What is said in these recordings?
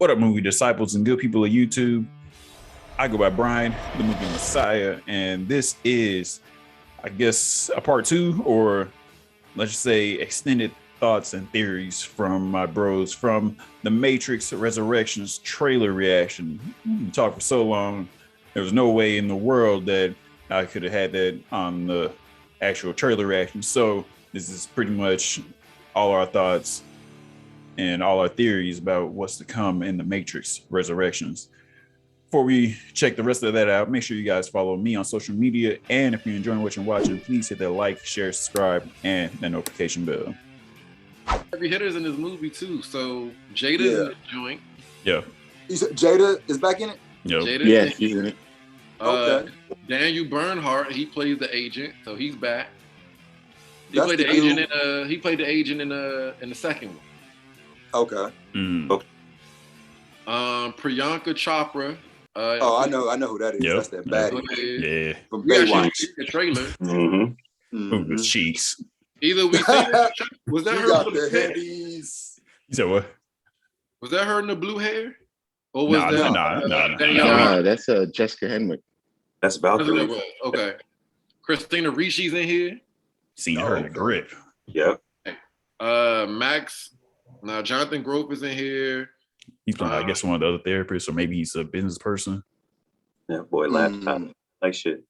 What up, movie disciples and good people of YouTube? I go by Brian, the movie Messiah, and this is, I guess, a part two, or let's just say extended thoughts and theories from my bros from the Matrix Resurrections trailer reaction. We talked for so long, there was no way in the world that I could have had that on the actual trailer reaction. So this is pretty much all our thoughts and all our theories about what's to come in the Matrix Resurrections. Before we check the rest of that out, make sure you guys follow me on social media. And if you're enjoying what you're watching, please hit that like, share, subscribe, and the notification bell. Heavy hitters in this movie too. So Jada's in the joint. Yeah. You said Jada is back in it? Yep. Jada, Yeah, he's in it. Okay. Daniel Bernhardt, he plays the agent, so he's back. He That's played the the agent dude. he played the agent in the second one. Okay. Priyanka Chopra. I know who that is. Yep. That's that baddie Yeah. from We actually Baywatch. see the trailer. Mm-hmm. Ooh, the cheeks. Either we see was that She her got with the the hair? headies. You said what? Was that her in the blue hair? Or was Nah, that nah. Danielle Nah, that's Jessica Henwick. That's That's what it Valkyrie. was. Okay. Christina Ricci's in here. Seen her in the grip. Yep. Max. Now Jonathan Grope is in here. He's playing, I guess, one of the other therapists, or maybe he's a business person. Yeah, boy, laptop like shit.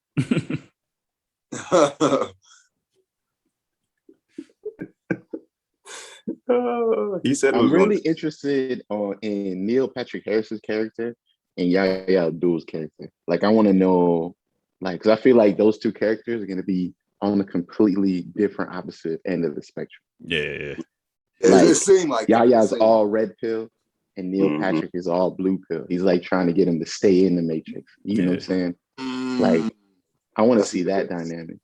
He said it was I'm really interested in Neil Patrick Harris's character and Yahya Abdul's character. Like, I want to know, like, because I feel like those two characters are going to be on a completely different opposite end of the spectrum. Yeah. Like, it seemed like Yahya's it. all red pill and Neil Mhm. Patrick is all blue pill. He's like trying to get him to stay in the Matrix. You know what I'm saying? Like, I want to see that dynamic.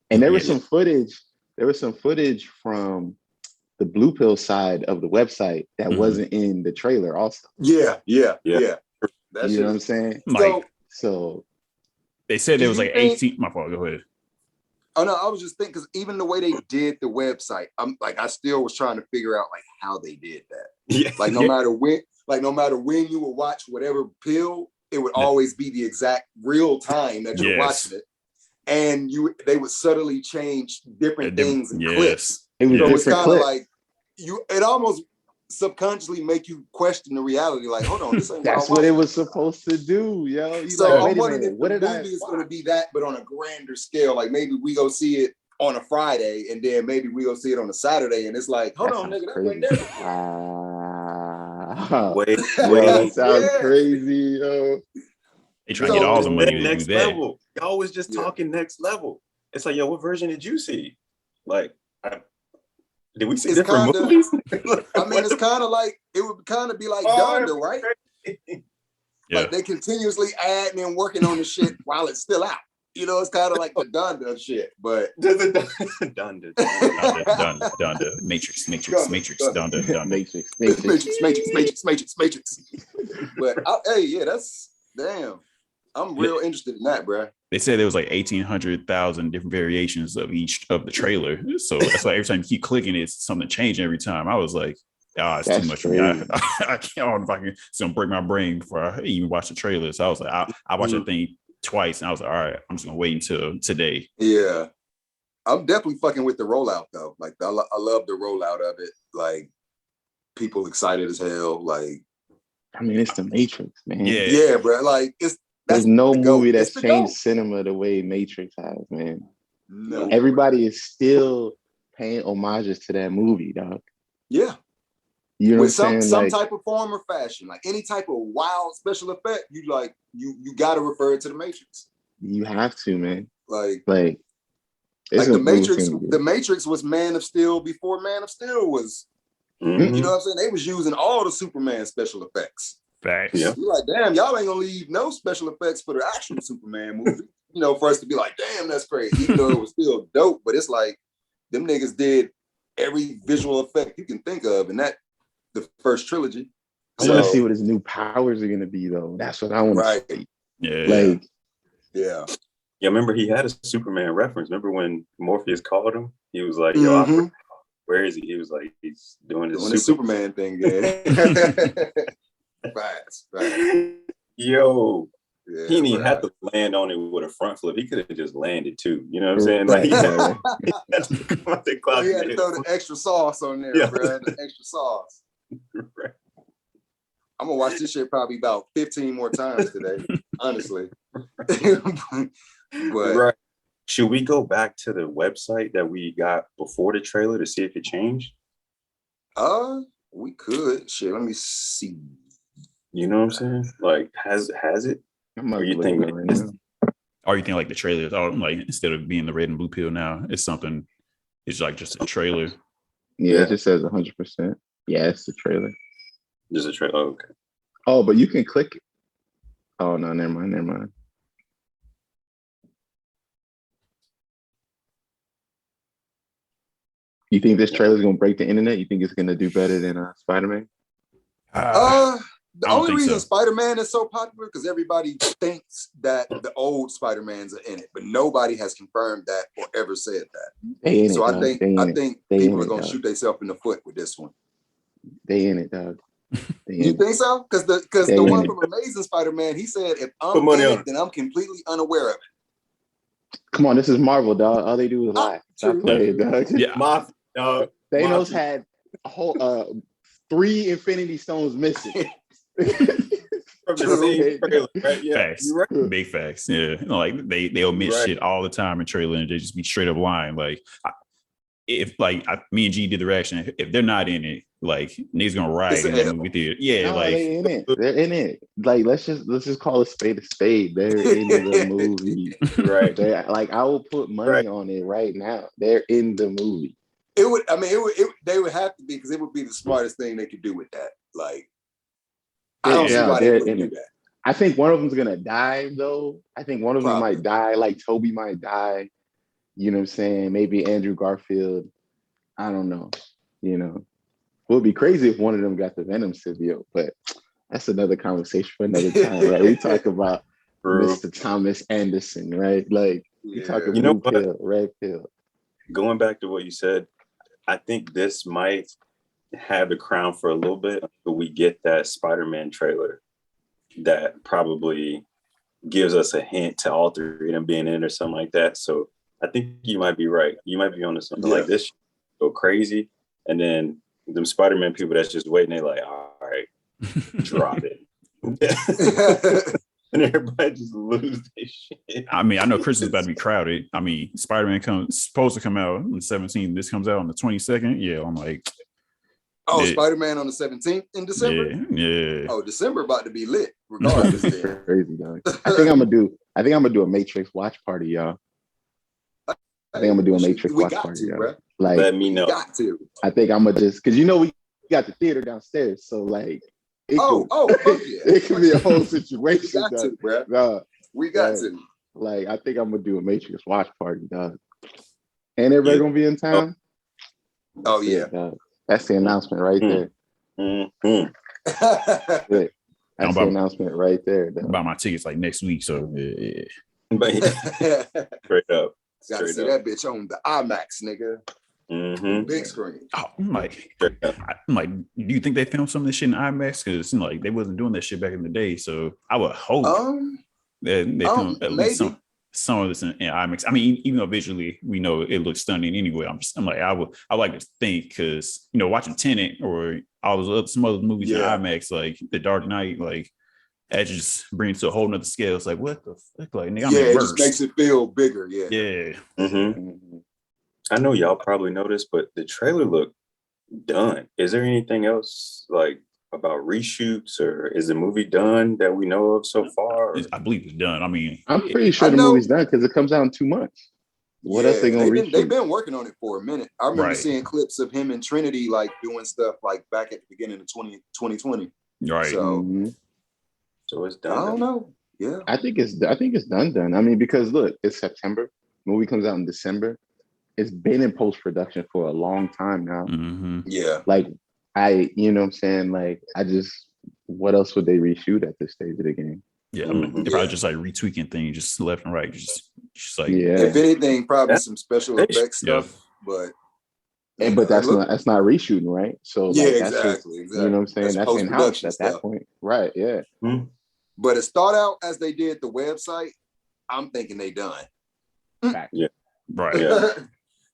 And there was some footage. There was some footage from the blue pill side of the website that wasn't in the trailer. Also, Yeah. Yeah. That you shit know what I'm is- saying? Like, So they said there was Do like you think- 18. My fault. Go ahead. Oh no, I was just thinking because even the way they did the website, I still was trying to figure out like how they did that. Yeah. Like no matter when you would watch whatever pill, it would always be the exact real time that you're Yes. watching it. And they would subtly change different things in clips. it was So it's different kind of clips. like it almost subconsciously make you question the reality. Like, hold on, this ain't That's what what I it watched. was supposed to do, yo. You So like, I'm wait a wondering minute, if what the did I movie is going to be that, but on a grander scale. Like maybe we go see it on a Friday, and then maybe we go see it on a Saturday, and it's like, hold on, nigga, that went there. Wait, That sounds Yeah. crazy, yo. They trying to get all the money to do next that. level. Y'all was just talking next level. It's like, yo, what version did you see? Like, did we see It's different kinda- movies? I mean, it's kind of like it would kind of be like Oh, Donda, right? Yeah. Like they continuously adding and working on the shit while it's still out. You know, it's kind of like the Donda shit, but Done. Donda. Matrix. Donda. Matrix. But that's damn. I'm real interested in that, bro. They said there was like 1,800,000 different variations of each of the trailer. So that's why every time you keep clicking, it's something changing every time. I was like, it's That's too much for me. crazy. I can't. I don't know if I can. It's gonna break my brain before I even watch the trailer. So I was like, I watched that thing twice, and I was like, all right, I'm just gonna wait until today. Yeah, I'm definitely fucking with the rollout though. Like I love the rollout of it. Like people excited as hell. Like I mean, it's the Matrix, man. Yeah. bro. Like There's no the GOAT. movie that's It's the changed GOAT. cinema the way Matrix has, man. No. Everybody is still paying homages to that movie, dog. Yeah. You know With what I'm saying? some Like, type of form or fashion, like any type of wild special effect, you got to refer to the Matrix. you have to, man. Like it's the a movie Matrix. thing, The Matrix was Man of Steel before Man of Steel was. Mhm. You know what I'm saying? They was using all the Superman special effects. Facts. Yeah. You're like, damn, y'all ain't gonna leave no special effects for the actual Superman movie. You know, for us to be like, damn, that's crazy. Even though it was still dope, but it's like them niggas did every visual effect you can think of in the first trilogy. I want to see what his new powers are gonna be, though. That's what I want Right. to see. Yeah. Like, Yeah. Yeah, remember he had a Superman reference. Remember when Morpheus called him? He was like, yo, where is he? He was like, he's doing his Superman thing, yeah. Facts. Yo, Yeah, he didn't even have to land on it with a front flip. He could have just landed too. You know what I'm saying? Right, Like, right. He had to throw the extra sauce on there, Yeah. bro. The extra sauce. Right. I'm gonna watch this shit probably about 15 more times today, honestly. But Right. Should we go back to the website that we got before the trailer to see if it changed? we could. Shit, let me see. You know what I'm saying? Like, has it? I'm Or about you to think look at it right now. Or you think like the trailer is all like instead of being the red and blue pill now, it's something. It's like just a trailer. Yeah, it just says 100%. Yeah, it's the trailer. Just a trailer? Oh, okay. Oh, but you can click it. Oh no, never mind. You think this trailer is gonna break the internet? You think it's gonna do better than Spider-Man? The I don't only think reason so. Spider-Man is so popular because everybody thinks that the old Spider-Mans are in it, but nobody has confirmed that or ever said that. They in it, So I dog. think They people in are it, gonna dog. shoot themselves in the foot with this one. They in it, dog. They You in it. think so? Because They the in one it. from Amazing Spider-Man, he said, if Put I'm money in on it, it. then I'm completely unaware of it. Come on, this is Marvel, dog. All they do is lie. Stop True. playing, dog. Yeah, Moth, dog. Thanos Moth- had a whole 3 Infinity Stones missing. from the same trailer, right? Yeah, facts. you're right. Big facts. Yeah, like they omit Right. shit all the time in trailer, and they just be straight up lying. Like me and G did the reaction. If they're not in it, like niggas gonna riot It's in a that L. movie theater. Yeah, No, like they in it. They're in it. Like let's just call a spade a spade. They're in the movie. Right. They like I will put money on it right now. They're in the movie. They would have to be because it would be the smartest thing they could do with that. Like, I don't see why they wouldn't do that. I think one of them's gonna die though. I think one of them might die. Like Toby might die. You know what I'm saying? Maybe Andrew Garfield. I don't know. You know, it would be crazy if one of them got the Venom symbiote, but that's another conversation for another time, right? We talk about Mr. Thomas Anderson, right? Like we talking blue pill, red pill. Going back to what you said, I think this might have the crown for a little bit until we get that Spider-Man trailer that probably gives us a hint to all 3 of them being in or something like that. So I think you might be right. You might be onto something like this. Go crazy, and then them Spider-Man people that's just waiting. They like, all right, drop it, and everybody just lose their shit. I mean, I know Christmas is about to be crowded. I mean, Spider-Man supposed to come out on the 17th. This comes out on the 22nd. Yeah, I'm like, Spider-Man on the 17th in December. Yeah. Oh, December about to be lit, regardless. Crazy, dog. I think I'm gonna do a Matrix watch party, y'all. I think I'm gonna do a Matrix watch party, y'all. Like, let me know. Got to. I think I'm gonna just because we got the theater downstairs, so like, it could be a whole situation. We got to, bro. We got to. Like, I think I'm gonna do a Matrix watch party, dog. And everybody gonna be in town. Oh yeah, that's the announcement right there. Mm-hmm. That's the announcement right there. I'll buy my tickets like next week, so straight up. Gotta see that bitch on the IMAX, nigga. Mm-hmm. Big screen. Oh, I'm like, do you think they filmed some of this shit in IMAX? Because it seemed like they wasn't doing that shit back in the day. So I would hope that they filmed at least some of this in IMAX. I mean, even though visually we know it looks stunning anyway, I'm like, I like to think because watching Tenet or all those some other movies in IMAX, like The Dark Knight, like that just brings to a whole nother scale. It's like, what the fuck? Like, nigga, it just makes it feel bigger. Yeah. Mm-hmm. I know y'all probably noticed, but the trailer looked done. Is there anything else like about reshoots, or is the movie done that we know of so far? I believe it's done. I mean, I'm pretty sure the movie's done because it comes out in 2 months. What else they gonna reshoot? They've been working on it for a minute. I remember seeing clips of him and Trinity like doing stuff like back at the beginning of 2020. Right. So it's done. I don't know. Yeah. I think it's done. I mean, because look, it's September. Movie comes out in December. It's been in post-production for a long time now. Mm-hmm. Yeah. Like you know what I'm saying? Like what else would they reshoot at this stage of the game? Yeah. I mean, they're probably just like retweaking things just left and right. Just like if anything, probably some special effects stuff, but but that's not reshooting, right? So yeah, like that's exactly. just, you know what I'm saying? That's in-house at that point. Right, yeah. Mm-hmm. But to start out as they did the website, I'm thinking they done. Yeah. Right. Yeah.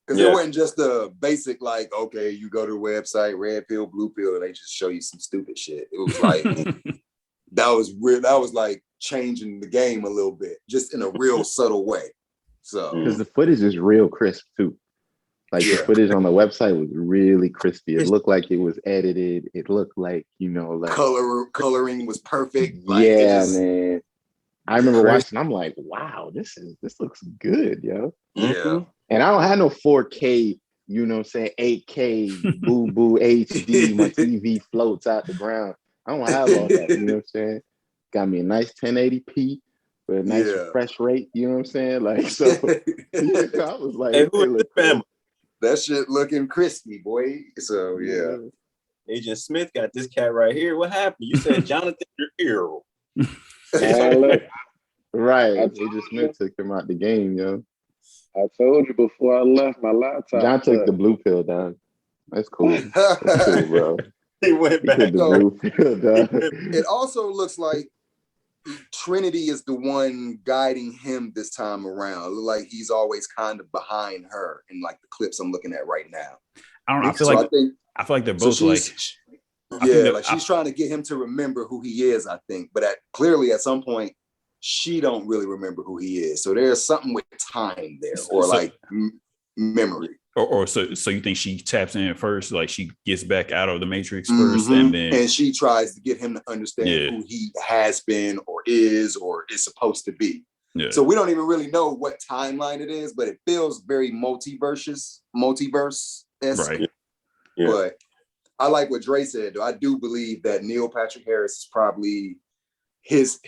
Because it wasn't just a basic, like, okay, you go to the website, red pill, blue pill, and they just show you some stupid shit. It was like, that was weird. That was like changing the game a little bit, just in a real subtle way. So, because the footage is real crisp too. Like the footage on the website was really crispy. It looked like it was edited. It looked like, you know, like coloring was perfect. Like, yeah, man. I remember watching. I'm like, wow, this looks good, yo. Yeah. And I don't have no 4K, you know what I'm saying, 8K, boo boo HD, my TV floats out the ground. I don't have all that, you know what I'm saying? Got me a nice 1080p with a nice refresh rate, you know what I'm saying? Like, so I was like, hey, who is the family? That shit looking crispy, boy. So yeah. Agent Smith got this cat right here. What happened? You said Jonathan, your hero. Right. Agent Smith took him out the game, yo. I told you before I left my laptop. John took the blue pill, dog. That's cool. That's cool, bro. He went back. The blue pill, dog. It also looks like Trinity is the one guiding him this time around. It looks like he's always kind of behind her in like the clips I'm looking at right now. I don't know. I feel like they're both she's trying to get him to remember who he is, I think. But clearly at some point, she don't really remember who he is. So there's something with time there, or memory. Or so you think she taps in first, like she gets back out of the Matrix first, and she tries to get him to understand who he has been or is supposed to be. Yeah. So we don't even really know what timeline it is, but it feels very multiverse-esque. Right. Yeah. But I like what Dre said, though. I do believe that Neil Patrick Harris is probably his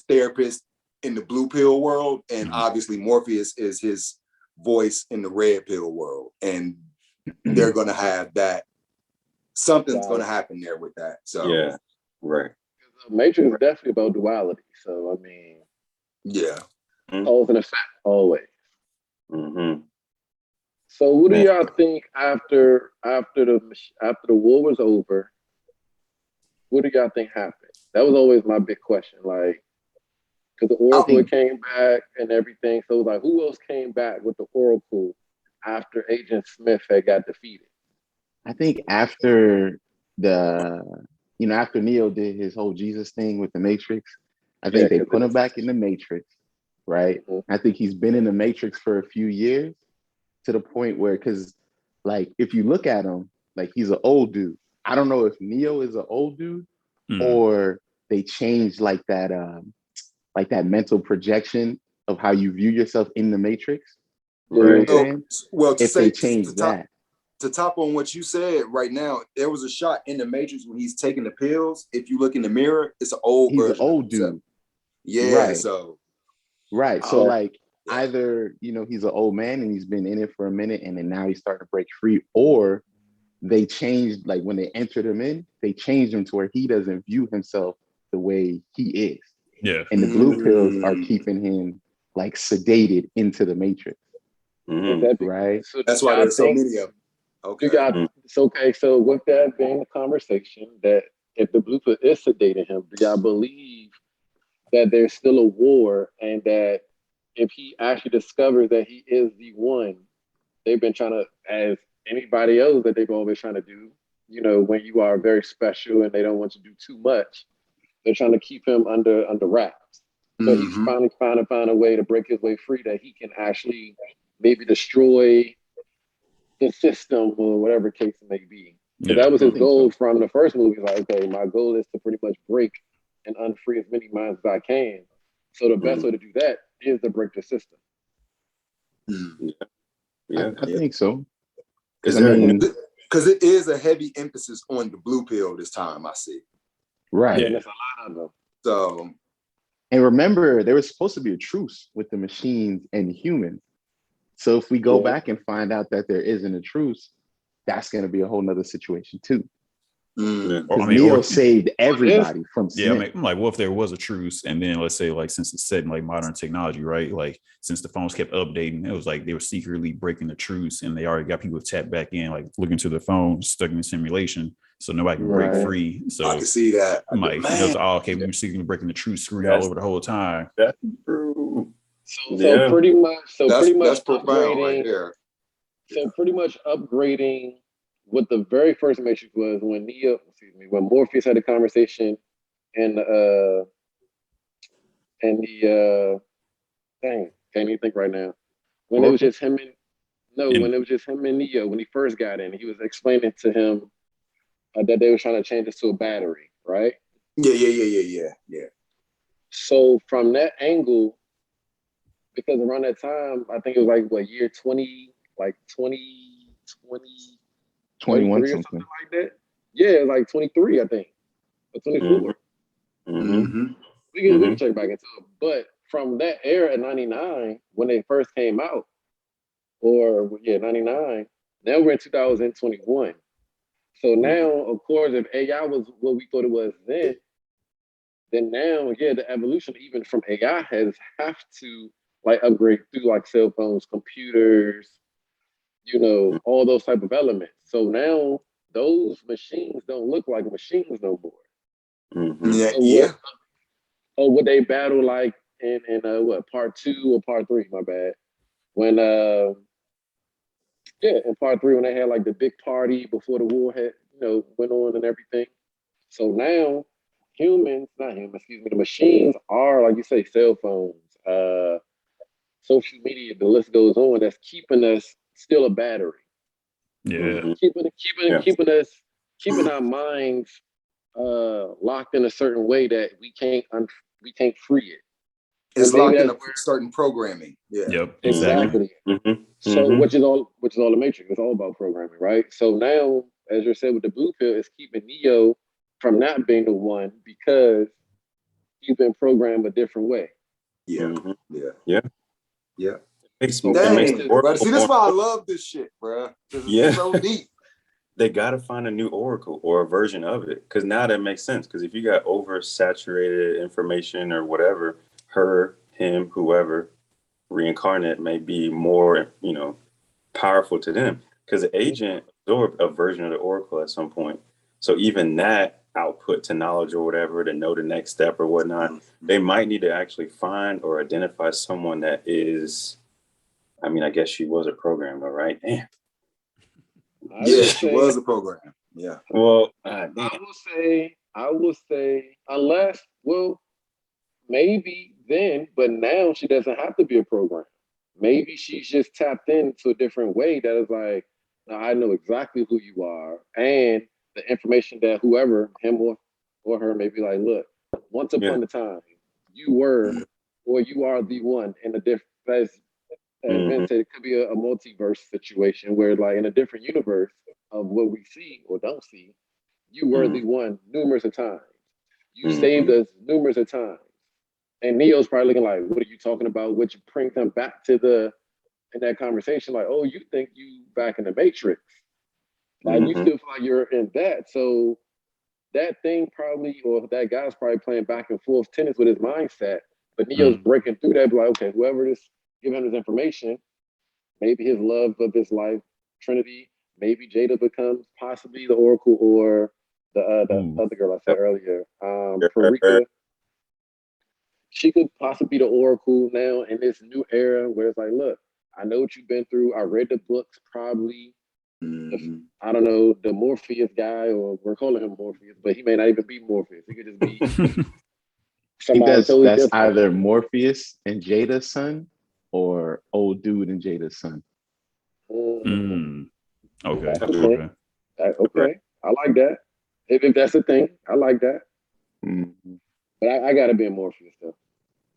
therapist in the blue pill world, and obviously Morpheus is his voice in the red pill world, and they're gonna have that. Something's gonna happen there with that. So yeah, right. Matrix is definitely about duality. So I mean, cause and effect always. Mm-hmm. So what do y'all think after the war was over? What do y'all think happened? That was always my big question. Like, because the Oracle came back and everything. So like, who else came back with the Oracle after Agent Smith had got defeated? I think after after Neo did his whole Jesus thing with the Matrix, I think they put him back in the Matrix, right? I think he's been in the Matrix for a few years, to the point where, because like if you look at him, like he's an old dude. I don't know if Neo is an old dude or they changed like that mental projection of how you view yourself in the Matrix. Right. Well, if they change that. To top on what you said right now, there was a shot in the Matrix when he's taking the pills. If you look in the mirror, it's an old version. He's an old dude. Yeah. Right. So. Right. So like either, he's an old man and he's been in it for a minute and then now he's starting to break free, or they changed, like when they entered him in, they changed him to where he doesn't view himself the way he is. Yeah. And the blue pills are keeping him like sedated into the Matrix. Right. So that's why there's so many of them. Okay. So with that being the conversation, that if the blue pill is sedating him, do y'all believe that there's still a war, and that if he actually discovers that he is the one, they've been trying to, as anybody else that they've always trying to do, when you are very special and they don't want to do too much, they're trying to keep him under wraps. But he's finally found a way to break his way free, that he can actually maybe destroy the system or whatever case it may be. So that was his goal from the first movie. Like, okay, my goal is to pretty much break and unfree as many minds as I can. So the best way to do that is to break the system. I think so. Because it is a heavy emphasis on the blue pill this time, I see. Right. Yeah, there's a lot of them. So, and remember, there was supposed to be a truce with the machines and humans. So if we go back and find out that there isn't a truce, that's going to be a whole nother situation too. Because Neo saved everybody from Smith. Yeah, I mean, I'm like, what if there was a truce, and then let's say, like, since it's set in like modern technology, right? Like, since the phones kept updating, it was like they were secretly breaking the truce, and they already got people tapped back in, like looking to their phone, stuck in the simulation, so nobody can break free. So I can see that. I'm like, okay, we were secretly breaking the truce, screwing all over the whole time. That's true. So pretty much, that's profound right there. So pretty much upgrading what the very first Matrix was when when Morpheus had a conversation and the dang, can't even think right now. When it was just him when it was just him and Neo, when he first got in, he was explaining to him that they were trying to change this to a battery, right? Yeah. So from that angle, because around that time, I think it was like what year 21 or something like that. Yeah, it was like 23, I think, or 24. We can check back into it. But from that era, 99, when they first came out, 99, now we're in 2021. So now, of course, if AI was what we thought it was then now, the evolution even from AI have to like upgrade through like cell phones, computers, all those type of elements. So now those machines don't look like machines no more. Or would they battle like in part 2 or part 3? My bad. When in part 3 when they had like the big party before the war had went on and everything. So now the machines are, like you say, cell phones, social media, the list goes on, that's keeping us still a battery. Yeah. Keeping our minds locked in a certain way that we can't free it. It's locked in a certain programming. Yeah. Yep. Exactly. So which is all the Matrix. It's all about programming, right? So now, as you said with the blue pill, it's keeping Neo from not being the one because he's been programmed a different way. Yeah. So dang, bro. See, this is why I love this shit, bro. It's so deep. They got to find a new oracle or a version of it, because now that makes sense. Because if you got oversaturated information or whatever, her, him, whoever, reincarnate may be more, powerful to them. Because the agent absorbed a version of the oracle at some point. So even that output to knowledge or whatever, to know the next step or whatnot, they might need to actually find or identify someone that is, I guess she was a programmer, right? Damn. She was a program. Yeah. Well, I will say, unless, maybe then, but now she doesn't have to be a program. Maybe she's just tapped into a different way that is like, I know exactly who you are, and the information that whoever, him or her, may be like, look, once upon a time, you were, or you are the one in a different, as Ben said, it could be a multiverse situation where, like, in a different universe of what we see or don't see, you were the one numerous of times. You saved us numerous of times. And Neo's probably looking like, what are you talking about? Which brings them back to in that conversation, like, oh, you think you back in the Matrix. Like, you still feel like you're in that. So that thing probably, or that guy's probably playing back and forth tennis with his mindset. But Neo's breaking through that, like, okay, whoever this give him this information, maybe his love of his life, Trinity, maybe Jada becomes possibly the Oracle, or the other girl I said earlier, Parika. She could possibly be the Oracle now in this new era where it's like, look, I know what you've been through. I read the books, probably. I don't know, the Morpheus guy, or we're calling him Morpheus, but he may not even be Morpheus. He could just be somebody totally that's different. either Morpheus and Jada's son, or old dude and Jada's son. Okay. Okay. I like that. If that's the thing, I like that. But I gotta be a Morpheus though.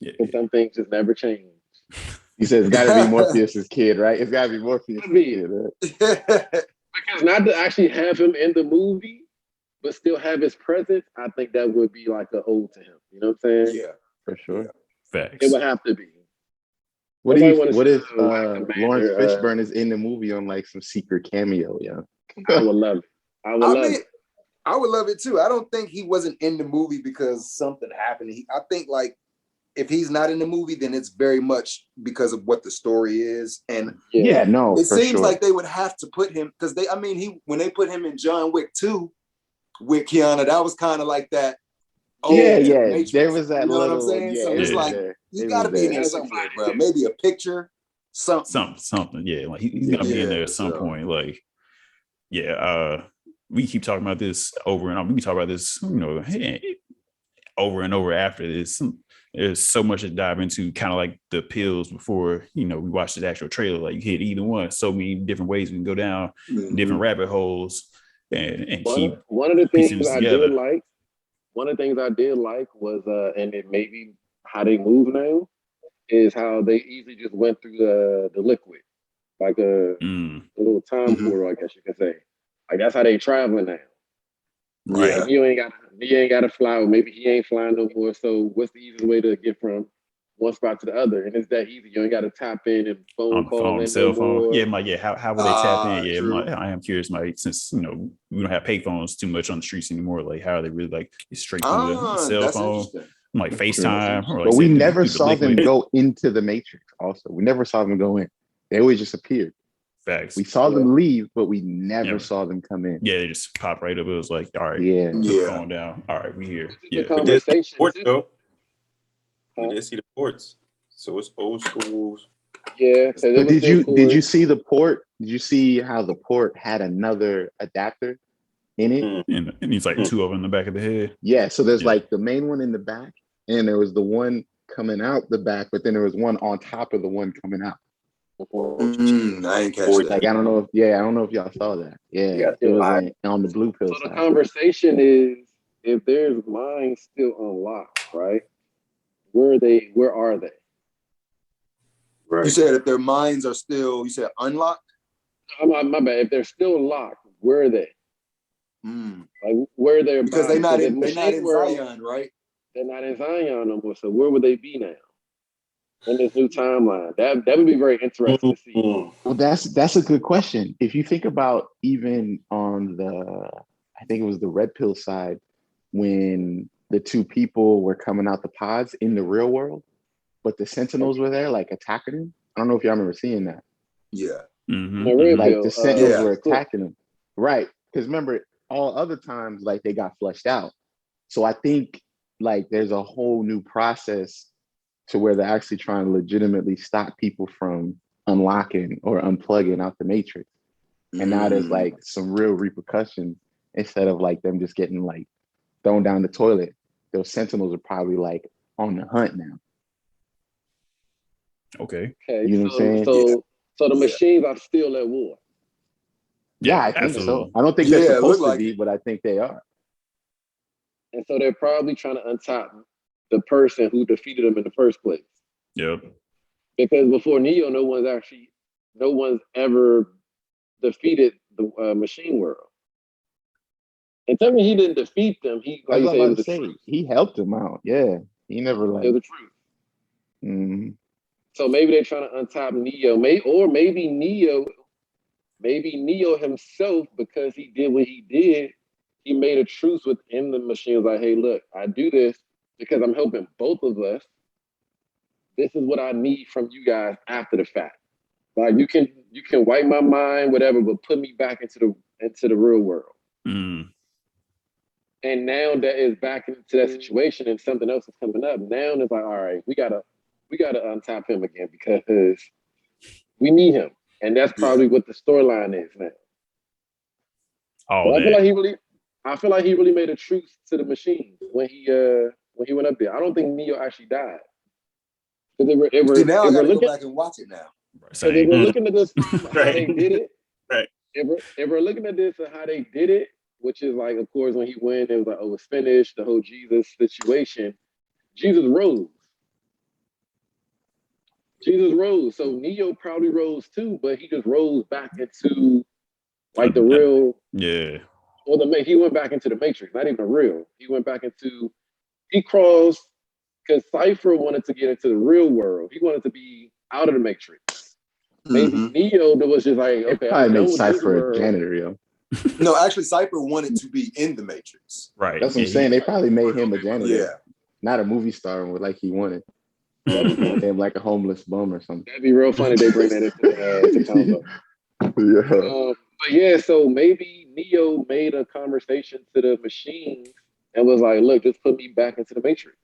Because some things just never change. He says it's gotta be Morpheus's kid, right? It's gotta be Morpheus's kid, right? Because not to actually have him in the movie, but still have his presence, I think that would be like an ode to him. You know what I'm saying? Yeah, for sure. Facts. It would have to be. What if Lawrence Fishburne is in the movie on like some secret cameo? Yeah, I would love it. I would love it too. I don't think he wasn't in the movie because something happened. I think like if he's not in the movie, then it's very much because of what the story is. And no, it for seems sure. like they would have to put him because when they put him in John Wick 2 with Keanu, that was kind of like that. Matrix, there was that you know little, what I'm saying? So it's like you got to be in there somewhere, bro. Maybe a picture, something. Yeah, like he's gonna be in there at some point. Like, we keep talking about this over and over. We can talk about this, over and over after this. There's so much to dive into, kind of like the pills before, we watched the actual trailer. Like you hit either one. So many different ways we can go down, different rabbit holes, and keep one of the things I together. did like. One of the things I did like was, and it maybe how they move now, is how they easily just went through the liquid, like a little time portal, I guess you can say. Like that's how they traveling now. Right. Like, you ain't got to fly. Or maybe he ain't flying no more. So what's the easiest way to get from one spot to the other? And it's that easy. You ain't got to tap in and call in cell no phone. more. Yeah, how will they tap in? Yeah, I am curious, Mike, since we don't have pay phones too much on the streets anymore. Like, how are they really like straight through the cell phone? Like FaceTime. Or like, but we never saw them go into the Matrix. Also, we never saw them go in. They always just appeared. Facts. We saw them leave, but we never saw them come in. Yeah, they just pop right up. It was like, all right, put the phone down. All right, we here. Yeah. The conversation. We did see the ports, so it's old school. Yeah. But did you see the port? Did you see how the port had another adapter in it? And he's like two of them in the back of the head. Yeah. So there's like the main one in the back, and there was the one coming out the back, but then there was one on top of the one coming out. I ain't catch that. Like I don't know if y'all saw that. Yeah, it was like on the blue pill. So the conversation is, if there's minds still unlocked, right? Where are they? Right. You said if their minds are still, you said unlocked? My bad. If they're still locked, where are they? Like where are they? Because they're not in Zion, right? They're not in Zion no more. So where would they be now? In this new timeline, that would be very interesting to see. Well, that's a good question. If you think about even on I think it was the red pill side, when the two people were coming out the pods in the real world, but the Sentinels were there, like attacking them. I don't know if y'all remember seeing that. Yeah. Like the Sentinels were attacking them, right? Because remember, all other times, like they got flushed out. So I think like there's a whole new process to where they're actually trying to legitimately stop people from unlocking or unplugging out the Matrix. And now there's like some real repercussions instead of like them just getting like thrown down the toilet. Those Sentinels are probably like on the hunt now. Okay. You know what I'm saying? So the machines are still at war. Yeah, I think so. I don't think they're supposed to be, but I think they are. And so they're probably trying to untop the person who defeated them in the first place. Yep. Because before Neo, no one's ever defeated the machine world. And tell me he didn't defeat them. He, like you say, it was the truth. He helped them out. Yeah. He never like. It was the truth. So maybe they're trying to untop Neo. Maybe Neo himself, because he did what he did, he made a truce within the machine. Like, hey, look, I do this because I'm helping both of us. This is what I need from you guys after the fact. Like you can wipe my mind, whatever, but put me back into the real world. And now that is back into that situation, and something else is coming up. Now it's like, all right, we gotta untap him again because we need him, and that's probably what the storyline is now. I feel like he really made a truce to the machine when he went up there. I don't think Neo actually died. Now I gotta go back and watch it now. If we're looking at this, how they did it. Right. If we're looking at this and how they did it, which is like, of course, when he went, it was like, oh, it's finished. The whole Jesus situation. Jesus rose. So Neo probably rose too, but he just rose back into like the real. Yeah. Well, he went back into the Matrix, not even real. He crossed because Cypher wanted to get into the real world. He wanted to be out of the Matrix. Maybe Neo was just like, okay, I made Cypher a janitor, yo. No, actually, Cypher wanted to be in the Matrix. Right. That's what I'm saying. They probably made him a janitor, Yeah. not a movie star like he wanted. Him like a homeless bum or something. That'd be real funny. They bring that into the combo. Yeah. But yeah, so maybe Neo made a conversation to the machines and was like, "Look, just put me back into the Matrix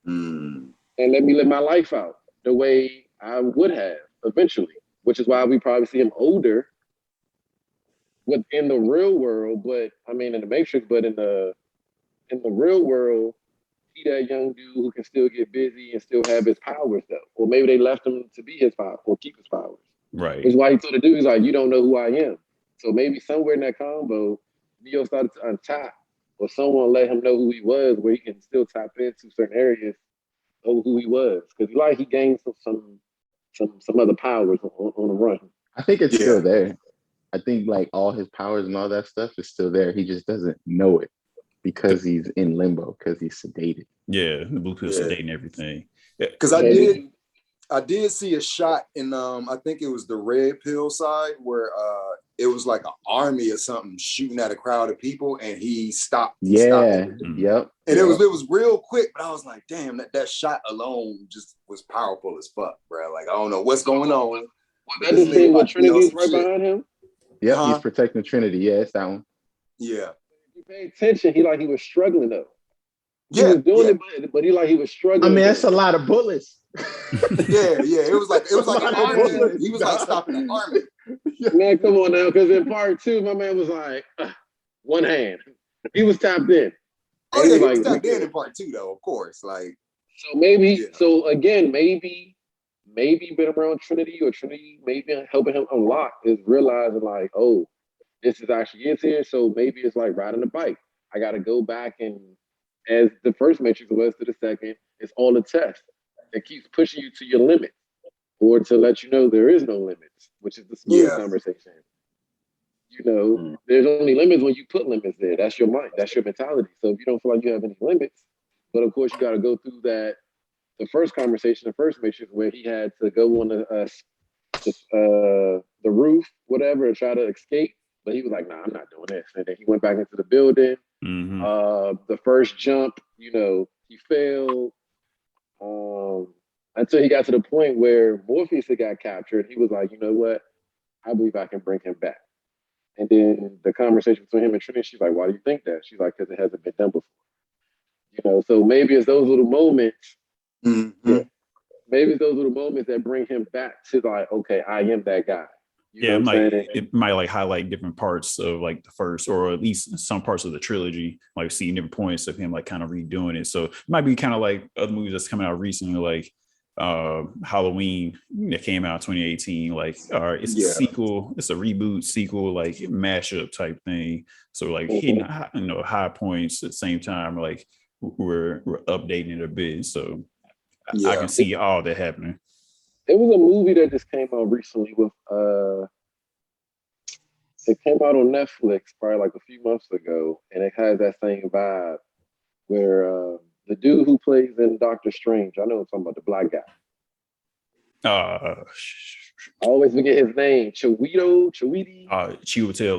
and let me live my life out the way I would have eventually." Which is why we probably see him older within the real world, but I mean in the Matrix, but in the real world, he that young dude who can still get busy and still have his powers though. Or maybe they left him to be his power or keep his powers. Right. Which is why he told the dude, he's like, you don't know who I am. So maybe somewhere in that combo, Neo started to untap, or someone let him know who he was, where he can still tap into certain areas of who he was. Because like he gained some other powers on the run. I think it's still there. I think like all his powers and all that stuff is still there. He just doesn't know it because he's in limbo, because he's sedated. Yeah, the blue pill sedating everything. Because I did see a shot in I think it was the red pill side where it was like an army or something shooting at a crowd of people and he stopped. Yep. And it was real quick, but I was like, damn, that shot alone just was powerful as fuck, bro. Like I don't know what's going on. Was that the thing with Trinity's right behind him? Yep, he's protecting Trinity. Yeah, it's that one. Yeah. If you pay attention, he was struggling though. He was doing it, but he was struggling. I mean, that's a lot of bullets. Yeah. It was like an army. He was like stopping an army. Man, come on now, because in part 2, my man was like, one hand. He was tapped in. Oh yeah, he was tapped in part 2 though, of course. Like so maybe so again, maybe been around Trinity or Trinity maybe helping him unlock is realizing like, oh, this is actually is here. So maybe it's like riding a bike. I gotta go back and as the first Matrix was to the second, it's all a test that keeps pushing you to your limit or to let you know there is no limits, which is the smooth conversation. You know, there's only limits when you put limits there. That's your mind. That's your mentality. So if you don't feel like you have any limits, but of course you got to go through that. The first conversation, the first Matrix, where he had to go on the roof, whatever, and try to escape. But he was like, "Nah, I'm not doing this." And then he went back into the building. The first jump, you know, he failed. Until he got to the point where Morpheus had got captured. He was like, "You know what? I believe I can bring him back." And then the conversation between him and Trinity, she's like, "Why do you think that?" She's like, "Because it hasn't been done before." You know, so maybe it's those little moments. Maybe it's those little moments that bring him back to like, okay, I am that guy. You know it might like highlight different parts of like the first, or at least some parts of the trilogy, like seeing different points of him like kind of redoing it. So it might be kind of like other movies that's coming out recently, like Halloween that came out 2018. Like, it's a sequel, it's a reboot sequel, like mashup type thing. So like hitting high points at the same time, like we're updating it a bit. So I can see all that happening. There was a movie that just came out recently with it came out on Netflix probably like a few months ago, and it has that same vibe where the dude who plays in Doctor Strange, I know I'm talking about the black guy. I always forget his name. Chiwetel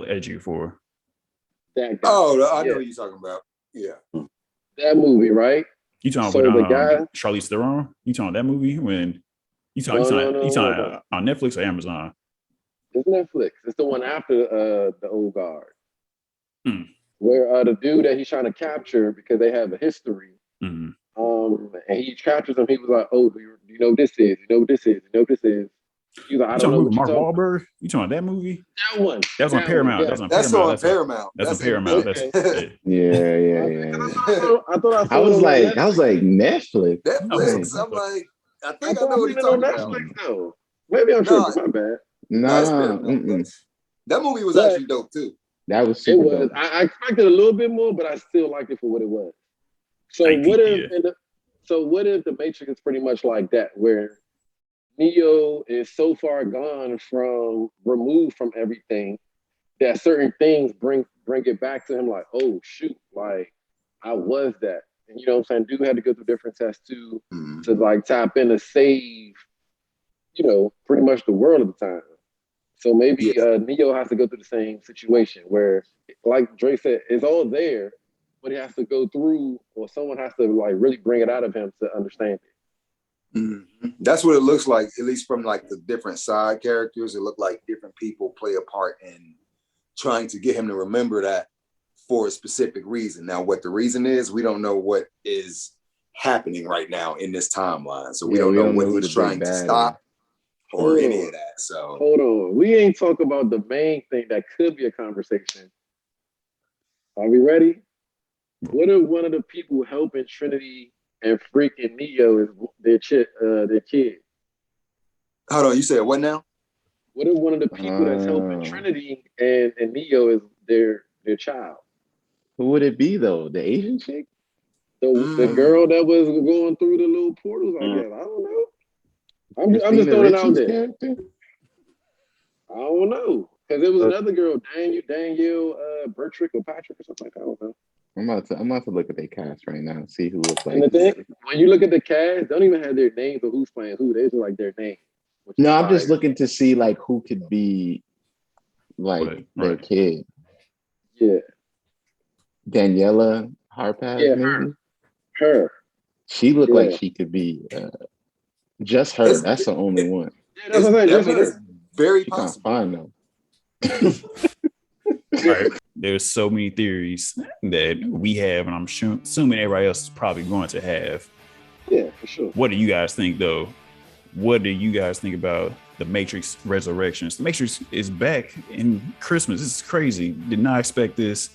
Ejiofor. That guy. Oh, I know what you're talking about. Yeah. That movie, right? You talking about the guy Charlize Theron? You talking that movie when you talking on Netflix or Amazon? It's Netflix. It's the one after the Old Guard, where the dude that he's trying to capture because they have a history. And he captures him. He was like, "Oh, do you know what this is? You know what this is? You know what this is?" He's like, "I don't know what Mark Wahlberg. You talking about that movie? That one. That was on Paramount. That's on Paramount. That's on Paramount. Yeah. I thought I was like Netflix. Netflix. I'm like, I think I know what he's talking about. Netflix, though. Maybe I'm tripping. My bad. That movie was actually dope too. That was super dope. I expected a little bit more, but I still liked it for what it was. So what if the Matrix is pretty much like that, where Neo is so far gone removed from everything that certain things bring it back to him, like, oh shoot, like I was that. And you know what I'm saying? Dude had to go through different tests to like tap in to save, you know, pretty much the world at the time. So maybe Neo has to go through the same situation where, like Dre said, it's all there, but he has to go through, or someone has to like really bring it out of him to understand it. Mm-hmm. That's what it looks like, at least from like the different side characters. It looked like different people play a part in trying to get him to remember that for a specific reason. Now, what the reason is, we don't know what is happening right now in this timeline. So we don't know what he's trying to stop or any of that. So hold on. We ain't talking about the main thing that could be a conversation. Are we ready? What if one of the people helping Trinity and freaking Neo is their kid? Hold on, you said what now? What if one of the people that's helping Trinity and Neo is their child? Who would it be though? The Asian chick? The girl that was going through the little portals, I guess. I don't know. I'm just throwing it out there. Character? I don't know. Because it was another girl, Danielle Bertrick or Patrick or something like that. I don't know. I'm about to look at their cast right now and see who looks like. And the thing, when you look at the cast, don't even have their names or who's playing who. They just like their name. No, I'm just looking to see like who could be like their kid. Yeah. Daniela Harpaz, maybe? Her. She looked like she could be just her. That's the only one. Yeah, that's what I'm saying. It's very possible. Fine though. Right. There's so many theories that we have, and I'm assuming everybody else is probably going to have. Yeah, for sure. What do you guys think, though? What do you guys think about the Matrix Resurrections? The Matrix is back in Christmas. This is crazy. Did not expect this.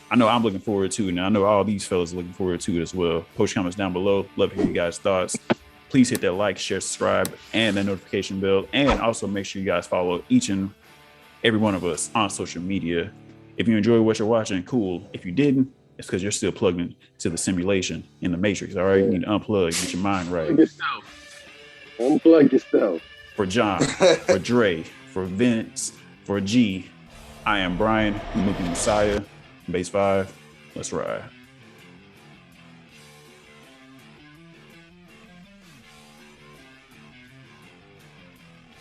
I know I'm looking forward to it, and I know all these fellas are looking forward to it as well. Post comments down below. Love to hear you guys' thoughts. Please hit that like, share, subscribe, and that notification bell. And also make sure you guys follow each and every one of us on social media. If you enjoy what you're watching, cool. If you didn't, it's because you're still plugged into the simulation in the Matrix. All right, you need to unplug, get your mind right. Unplug yourself. For John, for Dre, for Vince, for G, I am Brian, the Movie Messiah, Base 5. Let's ride.